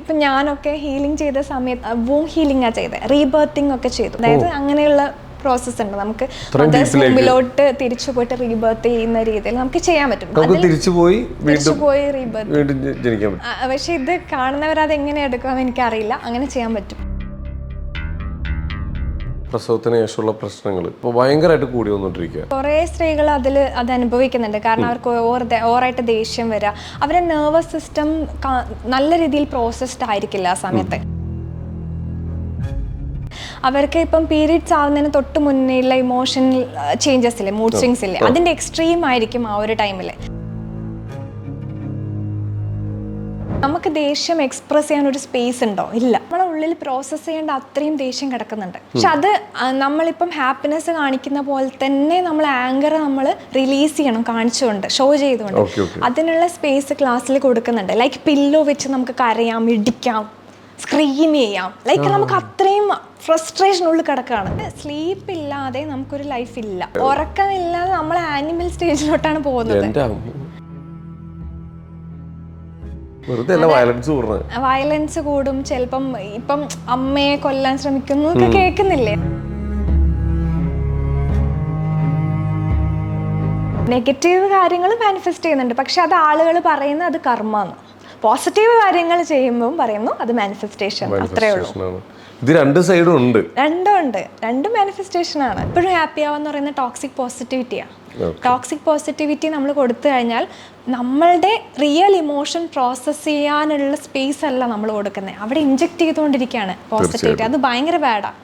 ഇപ്പം ഞാനൊക്കെ ഹീലിംഗ് ചെയ്ത സമയത്ത് വൂം ഹീലിംഗ് ചെയ്തത്, റീബർത്തിങ് ഒക്കെ ചെയ്തു. അതായത് അങ്ങനെയുള്ള പ്രോസസ് ഉണ്ട്. നമുക്ക് മദേഴ്സ് വൂമ്പിലോട്ട് തിരിച്ചു പോയിട്ട് റീബർത്ത് ചെയ്യുന്ന രീതിയിൽ നമുക്ക് ചെയ്യാൻ പറ്റും. തിരിച്ചുപോയി റീബർത്ത്. പക്ഷെ ഇത് കാണുന്നവരത് എങ്ങനെ എടുക്കുമെന്ന് എനിക്കറിയില്ല. അങ്ങനെ ചെയ്യാൻ പറ്റും. പ്രസവത്തിന് ശേഷമുള്ള പ്രശ്നങ്ങൾ ഇപ്പോൾ ഭയങ്കരമായിട്ട് കൂടി വന്നുകൊണ്ടിരിക്കുക. കുറേ സ്ത്രീകൾ അത് അനുഭവിക്കുന്നുണ്ട്. കാരണം അവർക്ക് ഓവറായിട്ട് ദേഷ്യം വരിക, അവരുടെ നെർവസ് സിസ്റ്റം നല്ല രീതിയിൽ പ്രോസസ്ഡ് ആയിരിക്കില്ല ആ സമയത്ത്. അവർക്ക് ഇപ്പം പീരീഡ്സ് ആവുന്നതിന് തൊട്ട് മുന്നേയുള്ള ഇമോഷണൽ ചേഞ്ചസ് ഇല്ലേ, മൂഡ് സ്വിങ്സ് ഇല്ലേ, അതിൻ്റെ എക്സ്ട്രീം ആയിരിക്കും ആ ഒരു ടൈമിൽ. നമുക്ക് ദേഷ്യം എക്സ്പ്രസ് ചെയ്യാൻ ഒരു സ്പേസ് ഉണ്ടോ? ഇല്ല. നമ്മളെ ഉള്ളിൽ പ്രോസസ്സ് ചെയ്യേണ്ട അത്രയും ദേഷ്യം കിടക്കുന്നുണ്ട്. പക്ഷെ അത് നമ്മളിപ്പം ഹാപ്പിനെസ് കാണിക്കുന്ന പോലെ തന്നെ നമ്മൾ ആങ്കർ നമ്മൾ റിലീസ് ചെയ്യണം, കാണിച്ചുകൊണ്ട്, ഷോ ചെയ്തുകൊണ്ട്. അതിനുള്ള സ്പേസ് ക്ലാസ്സിൽ കൊടുക്കുന്നുണ്ട്. ലൈക്ക് പില്ലോ വെച്ച് നമുക്ക് കരയാം, ഇടിക്കാം, സ്ക്രീം ചെയ്യാം. ലൈക്ക് നമുക്ക് അത്രയും ഫ്രസ്ട്രേഷൻ ഉള്ളിൽ കിടക്കുകയാണ്. സ്ലീപ്പ് ഇല്ലാതെ നമുക്കൊരു ലൈഫ് ഇല്ല. ഉറക്കമില്ലാതെ നമ്മൾ ആനിമൽ സ്റ്റേജിലോട്ടാണ് പോകുന്നത്. വയലൻസ് കൂടും. ചിലപ്പം ഇപ്പം അമ്മയെ കൊല്ലാൻ ശ്രമിക്കുന്നു ഒക്കെ കേൾക്കുന്നില്ലേ? നെഗറ്റീവ് കാര്യങ്ങൾ മാനിഫെസ്റ്റ് ചെയ്യുന്നുണ്ട്. പക്ഷെ അത് ആളുകൾ പറയുന്നത് അത് കർമ്മമാണ്. പോസിറ്റീവ് കാര്യങ്ങൾ ചെയ്യുമ്പോൾ പറയുന്നു അത് മാനിഫെസ്റ്റേഷൻ. അത്രേ ഉള്ളൂ. ഇത് രണ്ട് സൈഡും ഉണ്ട്. രണ്ടും മാനിഫെസ്റ്റേഷൻ ആണ്. എപ്പോഴും ഹാപ്പി ആവാന്ന് പറയുന്നത് ടോക്സിക് പോസിറ്റിവിറ്റിയാണ്. ടോക്സിക് പോസിറ്റിവിറ്റി നമ്മൾ കൊടുത്തു കഴിഞ്ഞാൽ നമ്മളുടെ റിയൽ ഇമോഷൻ പ്രോസസ്സ് ചെയ്യാനുള്ള സ്പേസ് അല്ല നമ്മൾ കൊടുക്കുന്നത്. അവിടെ ഇൻജെക്ട് ചെയ്തുകൊണ്ടിരിക്കുകയാണ് പോസിറ്റിവിറ്റി. അത് ഭയങ്കര ബാഡാണ്.